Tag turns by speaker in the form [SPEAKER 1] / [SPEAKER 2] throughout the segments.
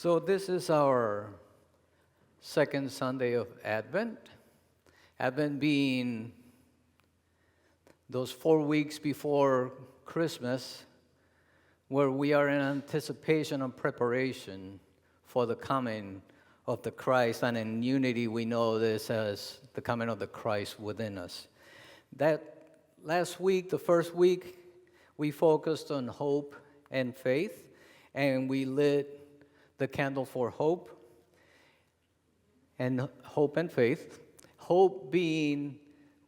[SPEAKER 1] So this is our second Sunday of Advent. Advent being those 4 weeks before Christmas, where we are in anticipation and preparation for the coming of the Christ, and in unity we know this as the coming of the Christ within us. That last week, the first week, we focused on hope and faith, and we lit the candle for hope and faith. Hope being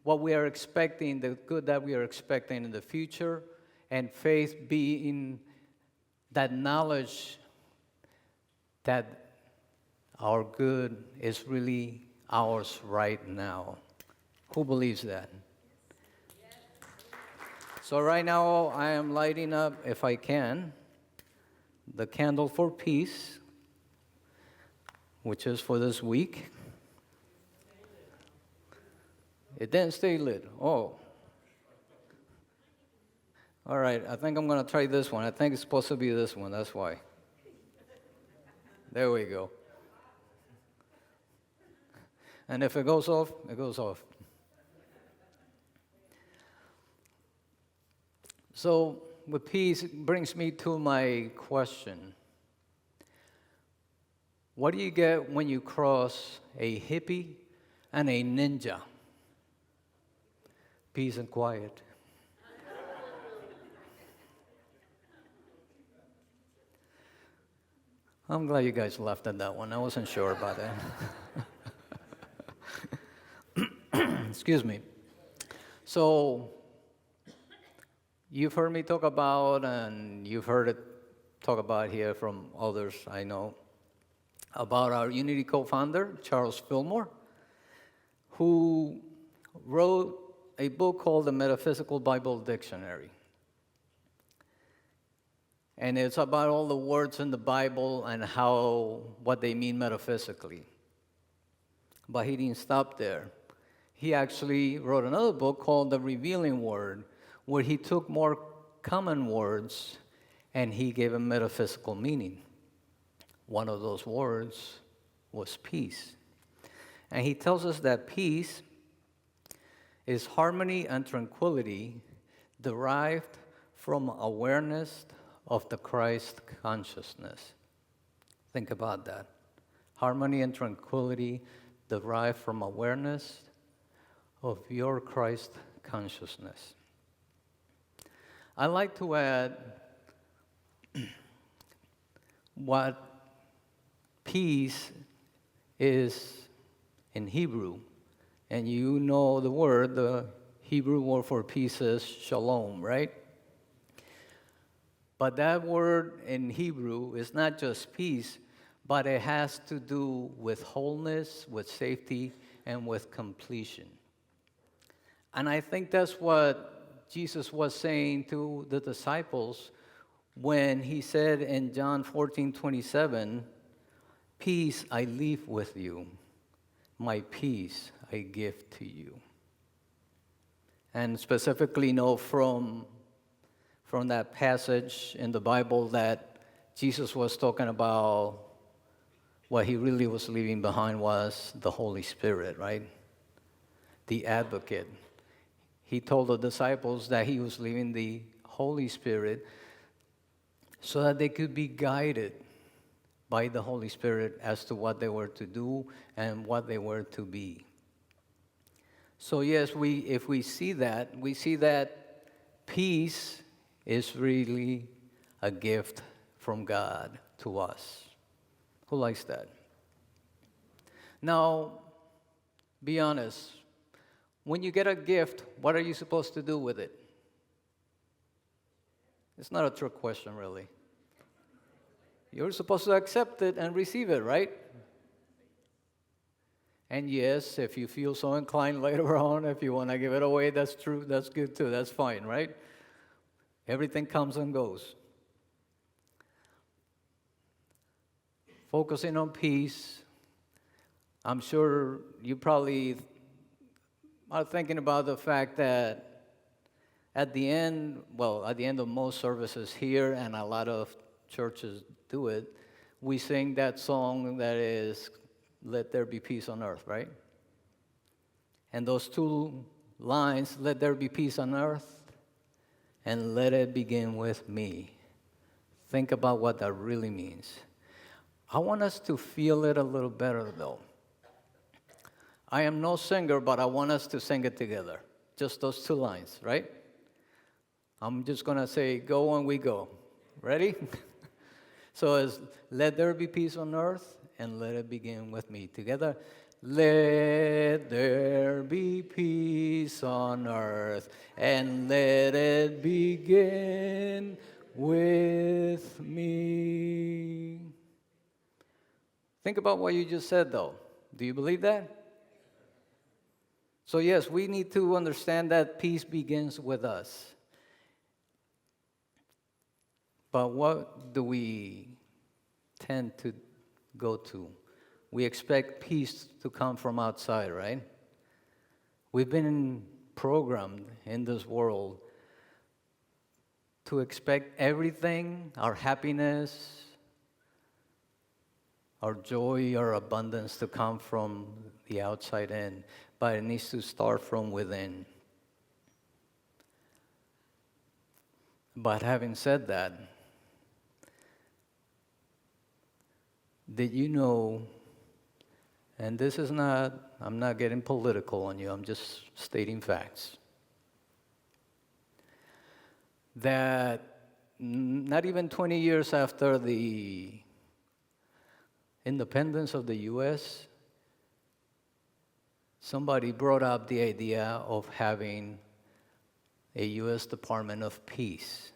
[SPEAKER 1] what we are expecting, the good that we are expecting in the future, and faith being that knowledge that our good is really ours right now. Who believes that? So right now I am lighting up, if I can, the candle for peace, which is for this week. It didn't stay lit. Oh. All right, I think I'm going to try this one. I think it's supposed to be this one, that's why. There we go. And if it goes off, it goes off. So, with peace, it brings me to my question. What do you get when you cross a hippie and a ninja? Peace and quiet. I'm glad you guys laughed at that one. I wasn't sure about that. Excuse me. So, you've heard me talk about, and you've heard it talk about here from others I know, about our Unity co-founder, Charles Fillmore, who wrote a book called The Metaphysical Bible Dictionary. And it's about all the words in the Bible and what they mean metaphysically. But he didn't stop there. He actually wrote another book called The Revealing Word, where he took more common words and he gave them metaphysical meaning. One of those words was peace. And he tells us that peace is harmony and tranquility derived from awareness of the Christ consciousness. Think about that. Harmony and tranquility derived from awareness of your Christ consciousness. I like to add what peace is in Hebrew. And you know the Hebrew word for peace is shalom, right? But that word in Hebrew is not just peace, but it has to do with wholeness, with safety, and with completion. And I think that's what Jesus was saying to the disciples when he said in John 14:27, "Peace I leave with you, my peace I give to you." And specifically know from that passage in the Bible that Jesus was talking about what he really was leaving behind was the Holy Spirit, right? The advocate. He told the disciples that he was leaving the Holy Spirit so that they could be guided by the Holy Spirit as to what they were to do and what they were to be. So yes, if we see that peace is really a gift from God to us. Who likes that? Now, be honest. When you get a gift, what are you supposed to do with it? It's not a trick question, really. You're supposed to accept it and receive it, right? And yes, if you feel so inclined later on, if you want to give it away, that's true, that's good too, that's fine, right? Everything comes and goes. Focusing on peace, I'm sure you probably are thinking about the fact that at the end of most services here, and a lot of churches do it, we sing that song that is, "Let there be peace on earth," right? And those two lines, "Let there be peace on earth," and "Let it begin with me." Think about what that really means. I want us to feel it a little better, though. I am no singer, but I want us to sing it together. Just those two lines, right? I'm just going to say, "Go," and we go. Ready? So it's, "Let there be peace on earth," and "Let it begin with me." Together. Let there be peace on earth, and let it begin with me. Think about what you just said, though. Do you believe that? So yes, we need to understand that peace begins with us. But what do we tend to go to? We expect peace to come from outside, right? We've been programmed in this world to expect everything, our happiness, our joy, our abundance to come from the outside in, but it needs to start from within. But having said that, did you know, and this is not, I'm not getting political on you, I'm just stating facts, that not even 20 years after the independence of the U.S., somebody brought up the idea of having a U.S. Department of Peace,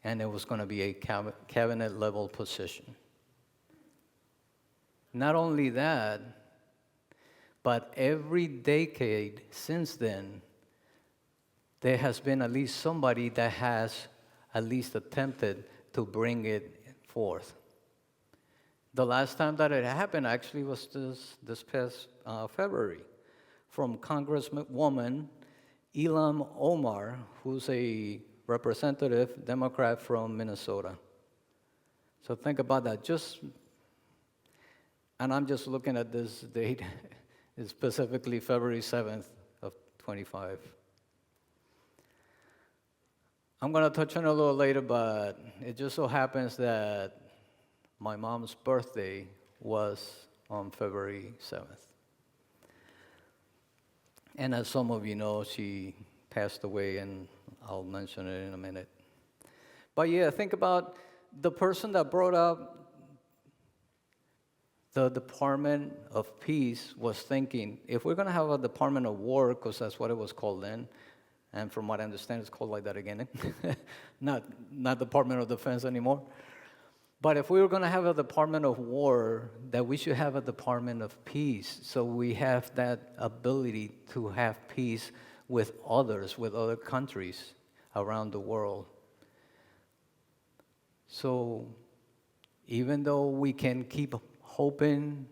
[SPEAKER 1] and it was going to be a cabinet-level position. Not only that, but every decade since then, there has been at least somebody that has at least attempted to bring it forth. The last time that it happened actually was this past February, from Congresswoman Ilhan Omar, who's a representative Democrat from Minnesota. So think about that. And I'm just looking at this date, it's specifically February 7th of 25. I'm going to touch on it a little later, but it just so happens that my mom's birthday was on February 7th. And as some of you know, she passed away, and I'll mention it in a minute. But yeah, think about the person that brought up the Department of Peace was thinking, if we're going to have a Department of War, because that's what it was called then, and from what I understand, it's called like that again, not Department of Defense anymore. But if we were going to have a Department of War, that we should have a Department of Peace, so we have that ability to have peace with others, with other countries around the world. So even though we can keep hoping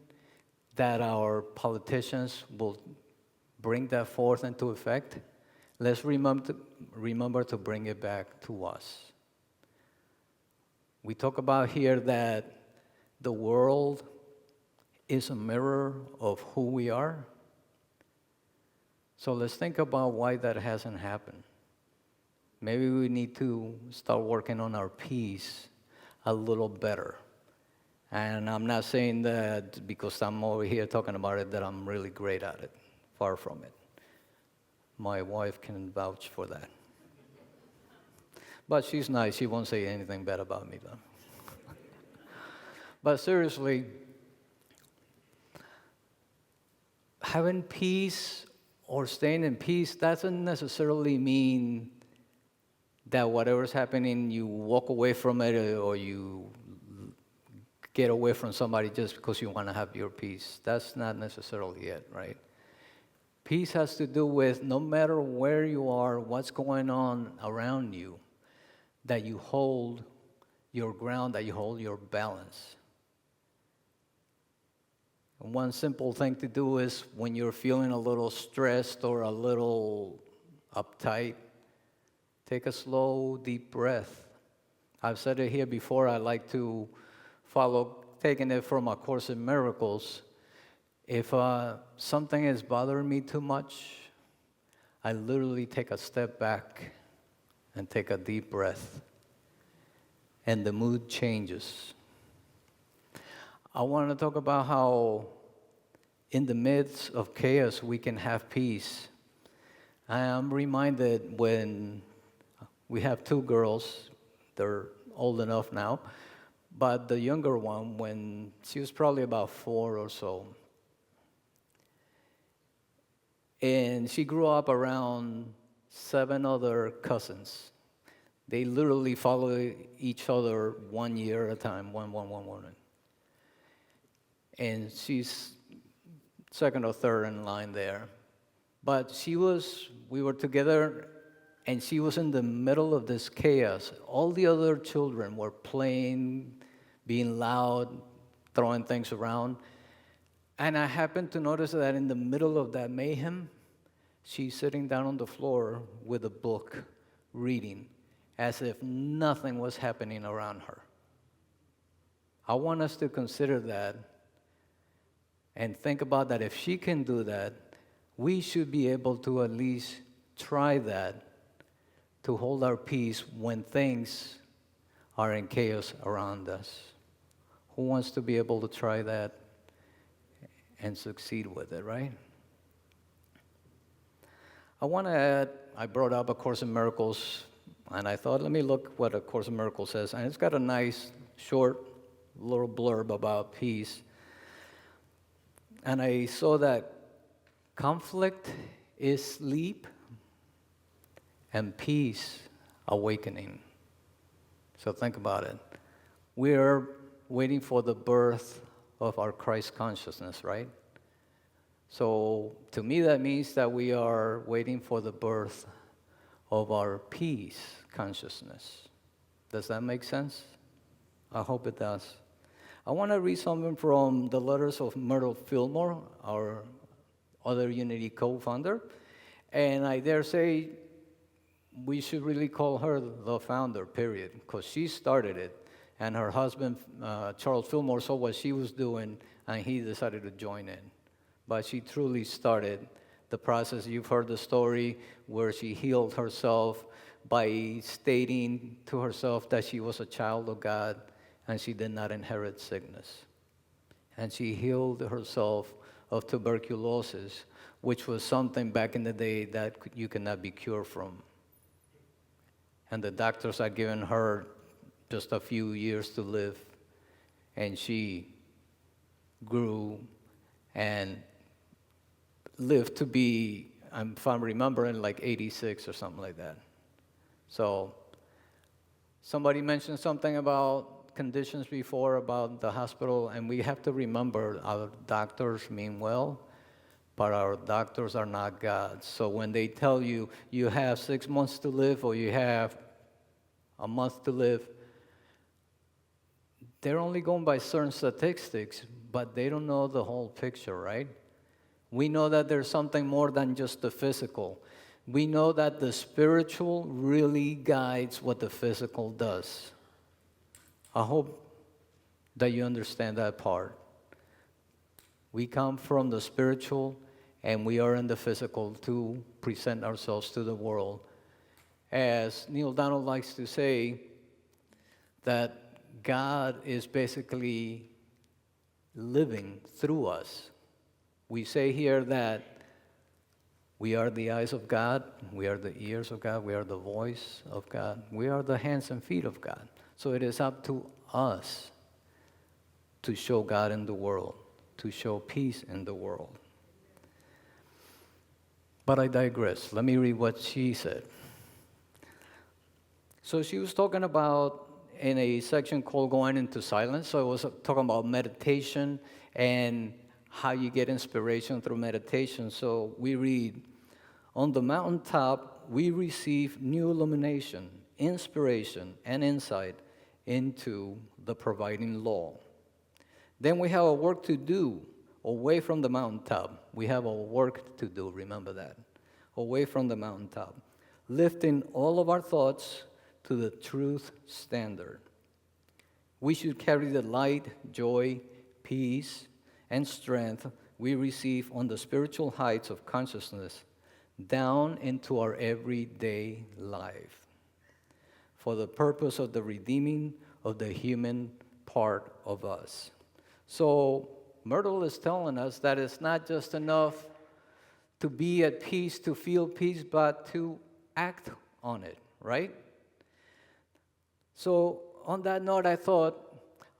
[SPEAKER 1] that our politicians will bring that forth into effect, let's remember to bring it back to us. We talk about here that the world is a mirror of who we are. So let's think about why that hasn't happened. Maybe we need to start working on our peace a little better. And I'm not saying that because I'm over here talking about it that I'm really great at it. Far from it. My wife can vouch for that. But she's nice. She won't say anything bad about me, though. But seriously, having peace or staying in peace doesn't necessarily mean that whatever's happening, you walk away from it or you get away from somebody just because you want to have your peace. That's not necessarily it, right? Peace has to do with no matter where you are, what's going on around you, that you hold your ground, that you hold your balance. And one simple thing to do is when you're feeling a little stressed or a little uptight, take a slow, deep breath. I've said it here before, I like to taking it from A Course in Miracles, if something is bothering me too much, I literally take a step back and take a deep breath, and the mood changes. I want to talk about how in the midst of chaos we can have peace. I am reminded when we have two girls, they're old enough now, but the younger one, when she was probably about 4 or so, and she grew up around 7 other cousins. They literally follow each other 1 year at a time, one. And she's second or third in line there. But we were together, and she was in the middle of this chaos. All the other children were playing, being loud, throwing things around. And I happened to notice that in the middle of that mayhem, she's sitting down on the floor with a book, reading, as if nothing was happening around her. I want us to consider that and think about that. If she can do that, we should be able to at least try that, to hold our peace when things are in chaos around us. Who wants to be able to try that and succeed with it, right? I want to add, I brought up A Course in Miracles, and I thought, let me look what A Course in Miracles says. And it's got a nice, short, little blurb about peace. And I saw that conflict is sleep and peace awakening. So think about it. We're waiting for the birth of our Christ consciousness, right? So to me, that means that we are waiting for the birth of our peace consciousness. Does that make sense? I hope it does. I want to read something from the letters of Myrtle Fillmore, our other Unity co-founder. And I dare say we should really call her the founder, period, because she started it. And her husband, Charles Fillmore, saw what she was doing, and he decided to join in. But she truly started the process. You've heard the story where she healed herself by stating to herself that she was a child of God and she did not inherit sickness. And she healed herself of tuberculosis, which was something back in the day that you cannot be cured from. And the doctors had given her just a few years to live, and she grew and lived to be, if I'm remembering, like 86 or something like that. So somebody mentioned something about conditions before about the hospital, and we have to remember our doctors mean well, but our doctors are not God. So when they tell you you have 6 months to live or you have a month to live, they're only going by certain statistics, but they don't know the whole picture, right? We know that there's something more than just the physical. We know that the spiritual really guides what the physical does. I hope that you understand that part. We come from the spiritual and we are in the physical to present ourselves to the world. As Neil Donald likes to say, that God is basically living through us. We say here that we are the eyes of God, we are the ears of God, we are the voice of God, we are the hands and feet of God. So it is up to us to show God in the world, to show peace in the world. But I digress. Let me read what she said. So she was talking about in a section called Going into Silence. So it was talking about meditation and how you get inspiration through meditation. So we read, on the mountaintop, we receive new illumination, inspiration, and insight into the providing law. Then we have a work to do away from the mountaintop. We have a work to do, remember that. Away from the mountaintop. Lifting all of our thoughts to the truth standard. We should carry the light, joy, peace, and strength we receive on the spiritual heights of consciousness down into our everyday life for the purpose of the redeeming of the human part of us. So Myrtle is telling us that it's not just enough to be at peace, to feel peace, but to act on it, right? So on that note, I thought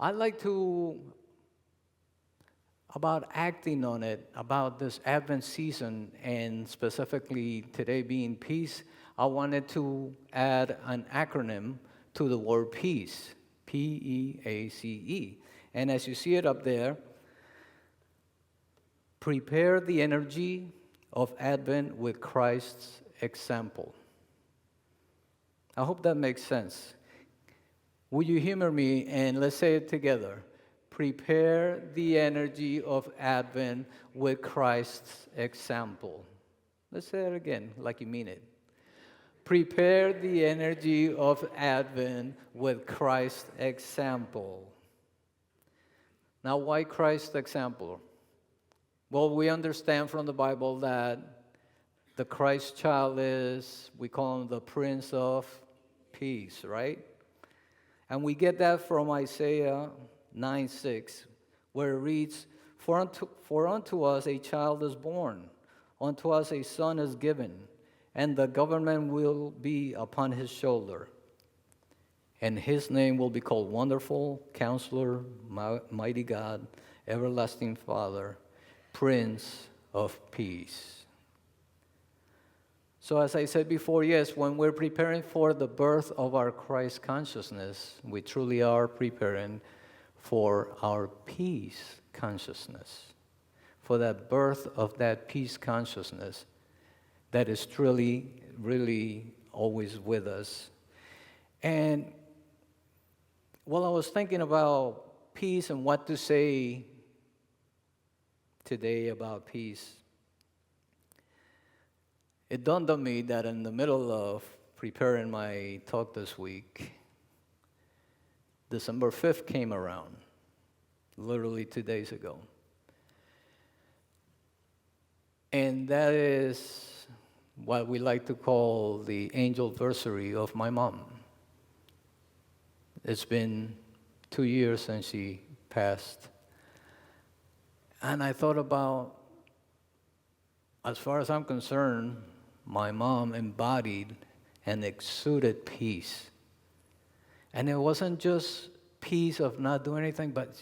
[SPEAKER 1] I'd like to, about acting on it, about this Advent season, and specifically today being peace, I wanted to add an acronym to the word peace, P-E-A-C-E. And as you see it up there, prepare the energy of Advent with Christ's example. I hope that makes sense. Will you humor me and let's say it together? Prepare the energy of Advent with Christ's example. Let's say it again like you mean it. Prepare the energy of Advent with Christ's example. Now, why Christ's example? Well, we understand from the Bible that the Christ child is, we call him the Prince of Peace, right? And we get that from Isaiah 9:6, where it reads, For unto us a child is born, unto us a son is given, and the government will be upon his shoulder. And his name will be called Wonderful, Counselor, Mighty God, Everlasting Father, Prince of Peace. So as I said before, yes, when we're preparing for the birth of our Christ consciousness, we truly are preparing for our peace consciousness, for that birth of that peace consciousness that is truly, really always with us. And while I was thinking about peace and what to say today about peace, it dawned on me that in the middle of preparing my talk this week, December 5th came around, literally 2 days ago. And that is what we like to call the angelversary of my mom. It's been 2 years since she passed. And I thought about, as far as I'm concerned, my mom embodied and exuded peace. And it wasn't just peace of not doing anything, but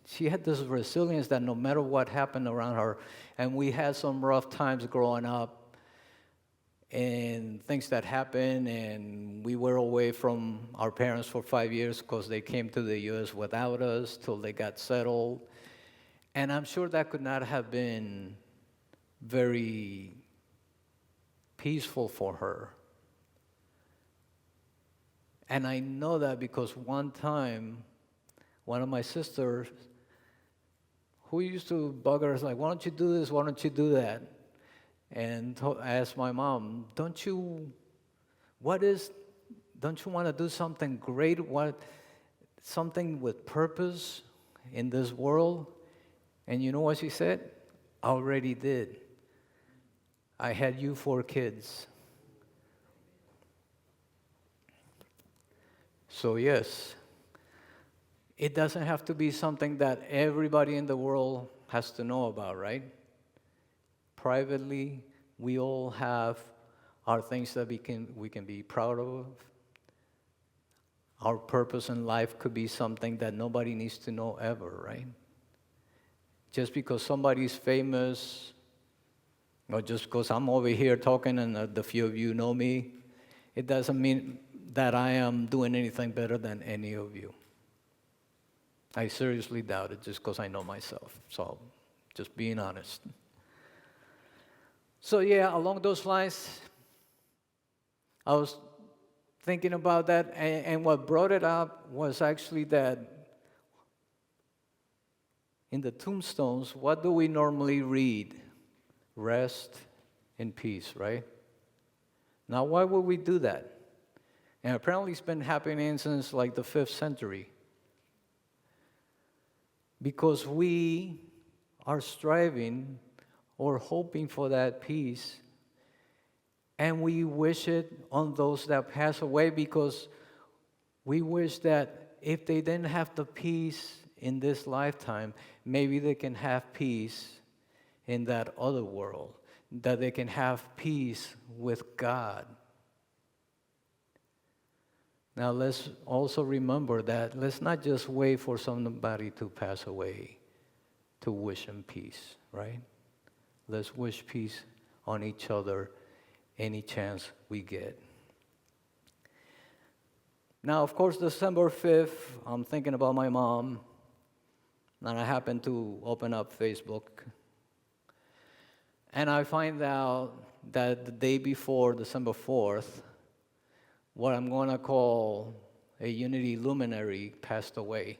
[SPEAKER 1] she had this resilience that no matter what happened around her, and we had some rough times growing up, and things that happened, and we were away from our parents for 5 years because they came to the U.S. without us till they got settled. And I'm sure that could not have been very peaceful for her. And I know that because one time, one of my sisters, who used to bug her, is like, why don't you do this, why don't you do that? And I asked my mom, don't you want to do something great, something with purpose in this world? And you know what she said? I already did. I had you 4 kids. So yes, it doesn't have to be something that everybody in the world has to know about, right? Privately, we all have our things that we can be proud of. Our purpose in life could be something that nobody needs to know ever, right? Just because somebody's famous, or just because I'm over here talking and the few of you know me, it doesn't mean that I am doing anything better than any of you. I seriously doubt it just because I know myself. So, just being honest. So yeah, along those lines, I was thinking about that, and what brought it up was actually that in the tombstones, what do we normally read? Rest in peace, right? Now, why would we do that? And apparently it's been happening since like the 5th century. because we are striving or hoping for that peace, and we wish it on those that pass away, because we wish that if they didn't have the peace in this lifetime, maybe they can have peace in that other world, that they can have peace with God. Now let's also remember that let's not just wait for somebody to pass away to wish them peace, right? Let's wish peace on each other any chance we get. Now, of course, December 5th, I'm thinking about my mom, and I happen to open up Facebook, and I find out that the day before, December 4th, what I'm going to call a Unity luminary passed away.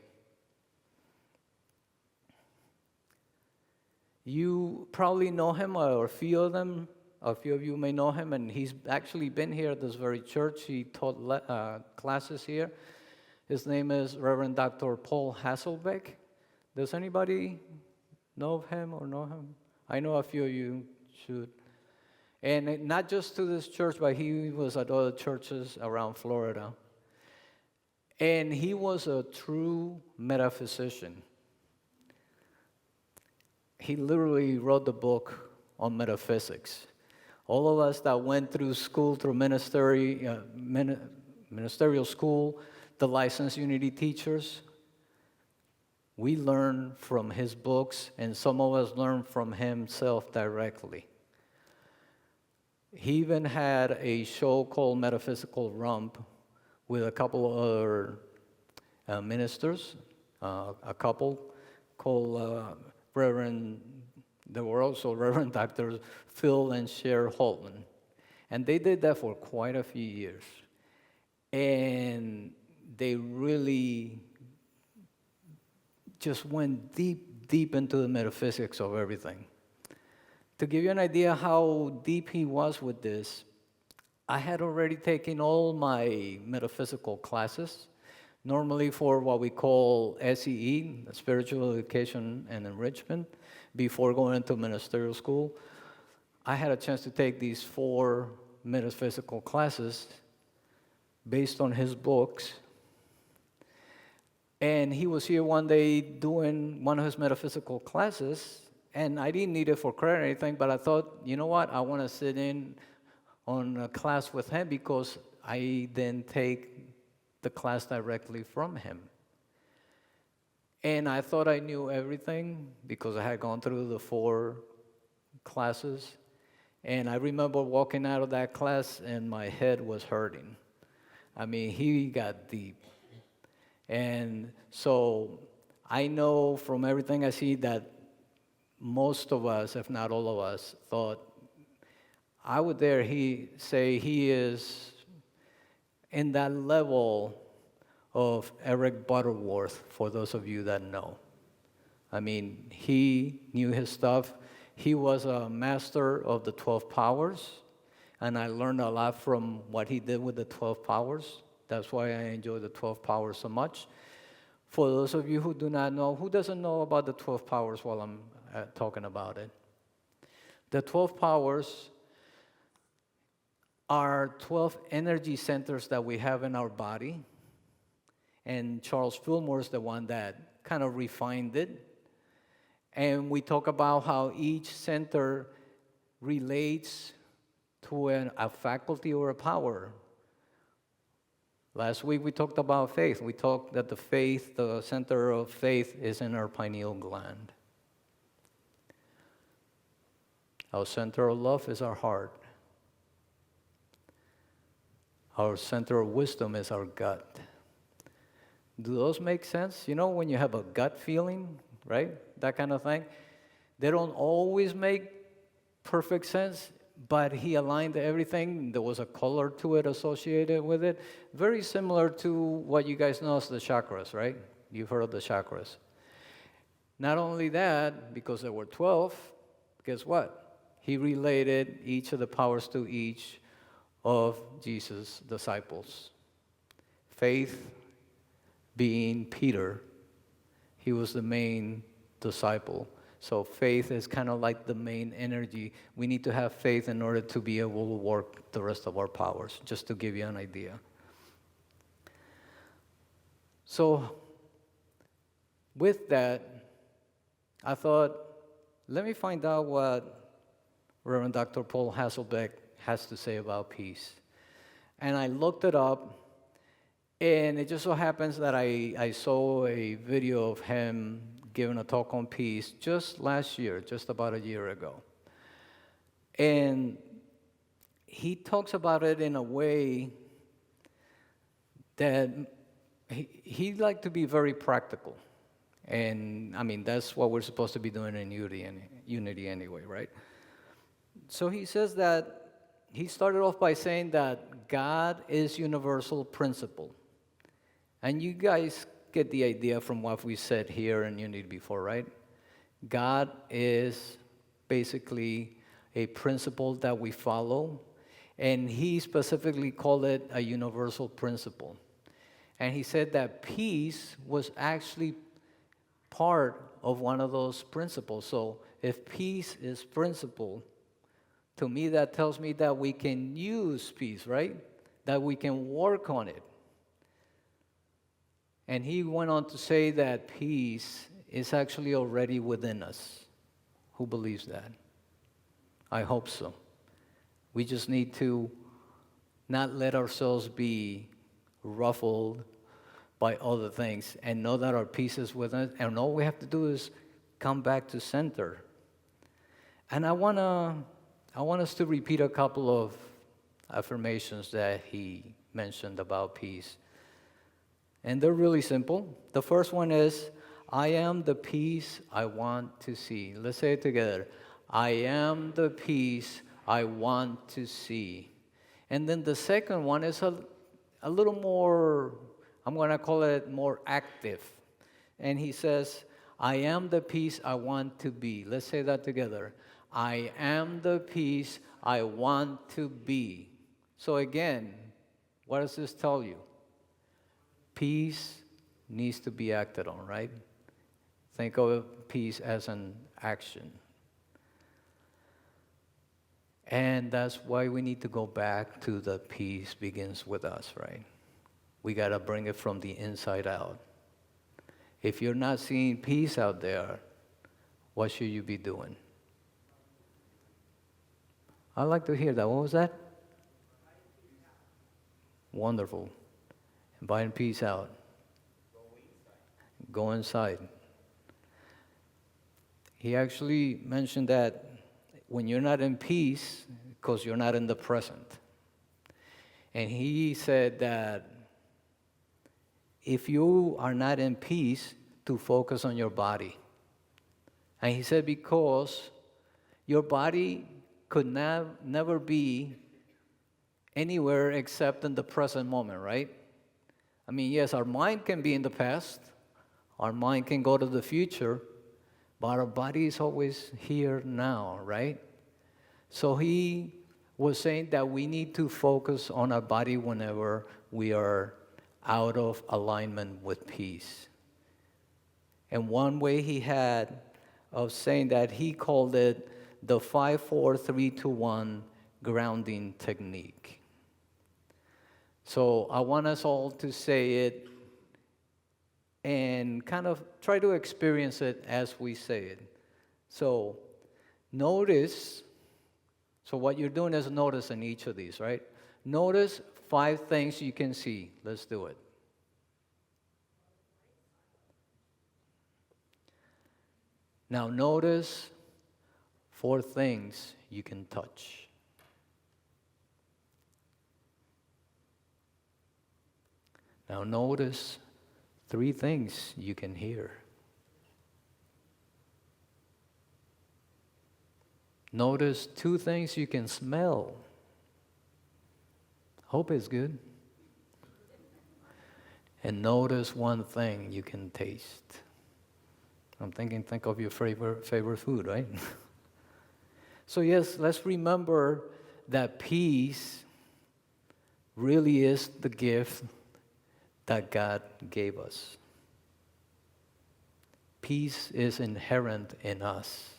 [SPEAKER 1] You probably know him, or a few of you may know him, and he's actually been here at this very church. He taught classes here. His name is Reverend Dr. Paul Hasselbeck. Does anybody know of him or know him? I know a few of you should. And not just to this church, but he was at other churches around Florida. And he was a true metaphysician. He literally wrote the book on metaphysics. All of us that went through school, through ministerial school, the licensed Unity teachers, we learned from his books, and some of us learned from himself directly. He even had a show called Metaphysical Rump with a couple of other ministers, a couple called they were also Reverend Dr. Phil and Cher Holtman. And they did that for quite a few years. And they really just went deep into the metaphysics of everything. To give you an idea how deep he was with this, I had already taken all my metaphysical classes, normally for what we call SEE, Spiritual Education and Enrichment, before going into ministerial school. I had a chance to take these 4 metaphysical classes based on his books. And he was here one day doing one of his metaphysical classes, and I didn't need it for credit or anything, but I thought, you know what, I want to sit in on a class with him because I then take the class directly from him. And I thought I knew everything because I had gone through the 4 classes. And I remember walking out of that class and my head was hurting. I mean, he got deep. And so I know from everything I see that most of us, if not all of us, thought, I would dare say he is in that level of Eric Butterworth, for those of you that know. I mean, he knew his stuff. He was a master of the 12 powers, and I learned a lot from what he did with the 12 powers. That's why I enjoy the 12 powers so much. For those of you who do not know, who doesn't know about the 12 powers while I'm talking about it? The 12 powers are 12 energy centers that we have in our body. And Charles Fillmore is the one that kind of refined it. And we talk about how each center relates to a faculty or a power. Last week we talked about faith. We talked that the center of faith is in our pineal gland. Our center of love is our heart. Our center of wisdom is our gut. Do those make sense? You know, when you have a gut feeling, right? That kind of thing. They don't always make perfect sense, but he aligned everything. There was a color to it associated with it. Very similar to what you guys know as the chakras, right? You've heard of the chakras. Not only that, because there were 12, guess what? He related each of the powers to each of Jesus' disciples. Faith being Peter, he was the main disciple. So faith is kind of like the main energy. We need to have faith in order to be able to work the rest of our powers, just to give you an idea. So with that, I thought, let me find out what Reverend Dr. Paul Hasselbeck has to say about peace. And I looked it up, and it just so happens that I saw a video of him giving a talk on peace just last year, just about a year ago. And he talks about it in a way that he'd like to be very practical. And I mean, that's what we're supposed to be doing in unity anyway, right? So he says that he started off by saying that God is universal principle. And you guys get the idea from what we said here in unity before, right? God is basically a principle that we follow, and he specifically called it a universal principle. And he said that peace was actually part of one of those principles. So if peace is principle, to me that tells me that we can use peace, right? That we can work on it. And he went on to say that peace is actually already within us. Who believes that? I hope so. We just need to not let ourselves be ruffled by other things and know that our peace is within us. And all we have to do is come back to center. And I want us to repeat a couple of affirmations that he mentioned about peace. And they're really simple. The first one is, I am the peace I want to see. Let's say it together. I am the peace I want to see. And then the second one is a little more, I'm going to call it more active. And he says, I am the peace I want to be. Let's say that together. I am the peace I want to be. So again, what does this tell you? Peace needs to be acted on, right? Think of peace as an action. And that's why we need to go back to the peace begins with us, right? We got to bring it from the inside out. If you're not seeing peace out there, what should you be doing? I'd like to hear that. What was that? Wonderful. Inviting peace out. Go inside. He actually mentioned that when you're not in peace, because you're not in the present. And he said that if you are not in peace, to focus on your body. And he said because your body could never be anywhere except in the present moment, right? I mean, yes, our mind can be in the past, our mind can go to the future, but our body is always here now, right? So he was saying that we need to focus on our body whenever we are out of alignment with peace. And one way he had of saying that, he called it the 5-4-3-2-1 grounding technique. So I want us all to say it and kind of try to experience it as we say it. So notice, so what you're doing is notice in each of these, right? Notice 5 things you can see. Let's do it. Now notice 4 things you can touch. Now notice 3 things you can hear. Notice 2 things you can smell. Hope it's good. And notice 1 thing you can taste. I'm thinking, think of your favorite food, right? So yes, let's remember that peace really is the gift that God gave us. Peace is inherent in us.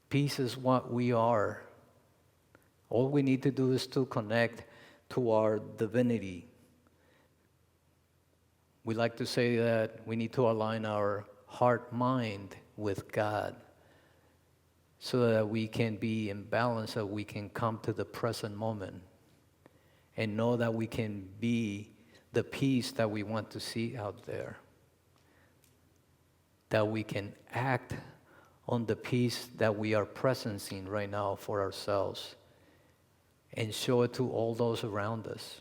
[SPEAKER 1] Peace is what we are. All we need to do is to connect to our divinity. We like to say that we need to align our heart-mind with God so that we can be in balance, that we can come to the present moment and know that we can be the peace that we want to see out there, that we can act on the peace that we are presencing right now for ourselves and show it to all those around us.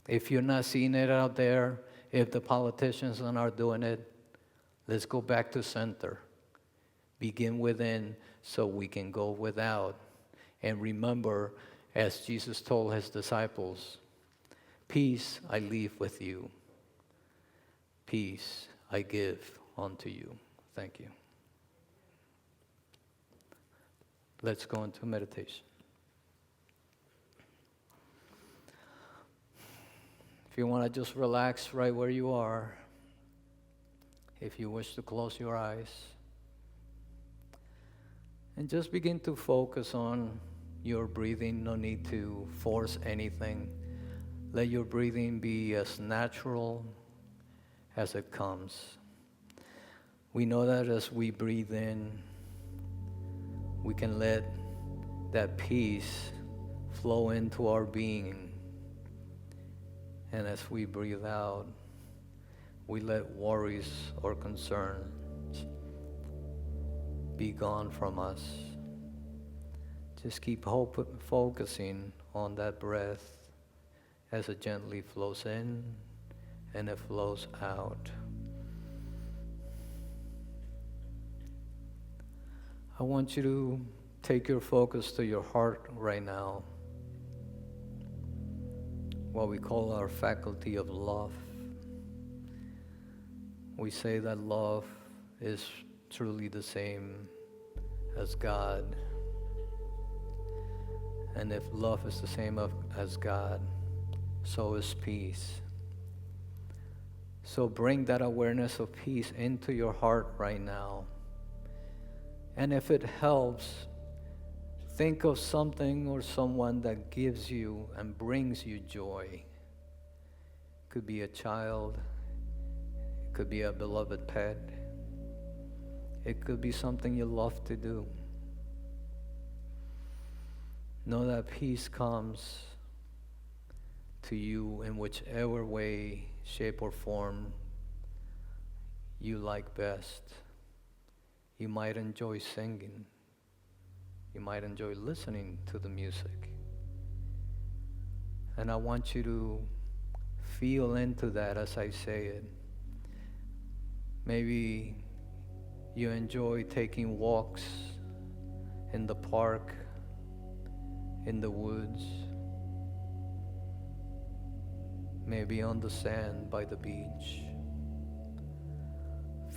[SPEAKER 1] If you're not seeing it out there, if the politicians are not doing it, let's go back to center. Begin within so we can go without. And remember, as Jesus told his disciples, peace I leave with you. Peace I give unto you. Thank you. Let's go into meditation. If you want to just relax right where you are, if you wish to close your eyes, and just begin to focus on your breathing. No need to force anything. Let your breathing be as natural as it comes. We know that as we breathe in, we can let that peace flow into our being. And as we breathe out, we let worries or concerns be gone from us. Just keep focusing on that breath as it gently flows in and it flows out. I want you to take your focus to your heart right now, what we call our faculty of love. We say that love is truly the same as God. And if love is the same as God, so is peace. So bring that awareness of peace into your heart right now. And if it helps, think of something or someone that gives you and brings you joy. It could be a child. It could be a beloved pet. It could be something you love to do. Know that peace comes to you in whichever way, shape, or form you like best. You might enjoy singing. You might enjoy listening to the music. And I want you to feel into that as I say it. Maybe you enjoy taking walks in the park, in the woods, maybe on the sand by the beach.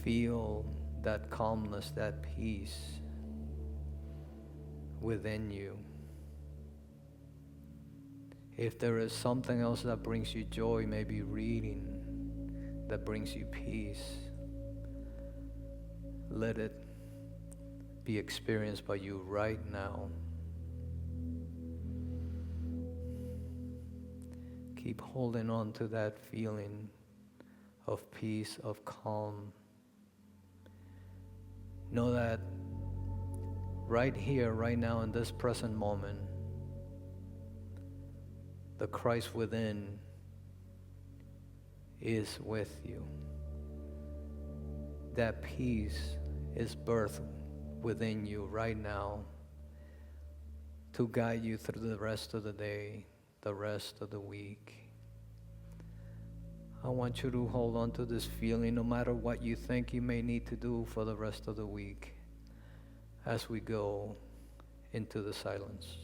[SPEAKER 1] Feel that calmness, that peace within you. If there is something else that brings you joy, maybe reading that brings you peace, let it be experienced by you right now. Keep holding on to that feeling of peace, of calm. Know that right here, right now, in this present moment, the Christ within is with you. That peace is birthed within you right now to guide you through the rest of the day, the rest of the week. I want you to hold on to this feeling no matter what you think you may need to do for the rest of the week as we go into the silence.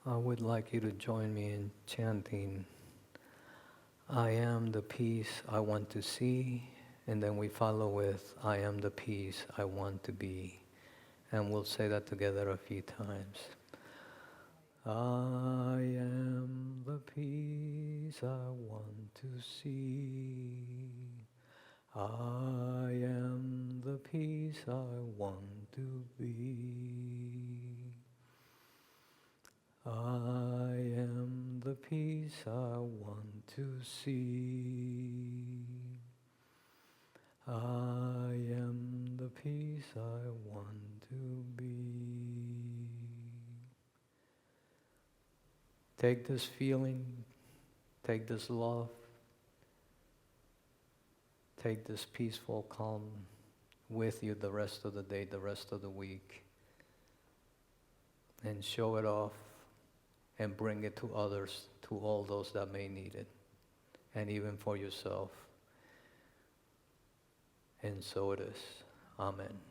[SPEAKER 1] I would like you to join me in chanting, I am the peace I want to see. And then we follow with, I am the peace I want to be. And we'll say that together a few times. I am the peace I want to see. I am the peace I want to be. I am the peace I want to see. I am the peace I want to be. Take this feeling, take this love, take this peaceful calm with you the rest of the day, the rest of the week, and show it off and bring it to others, to all those that may need it, and even for yourself. And so it is. Amen.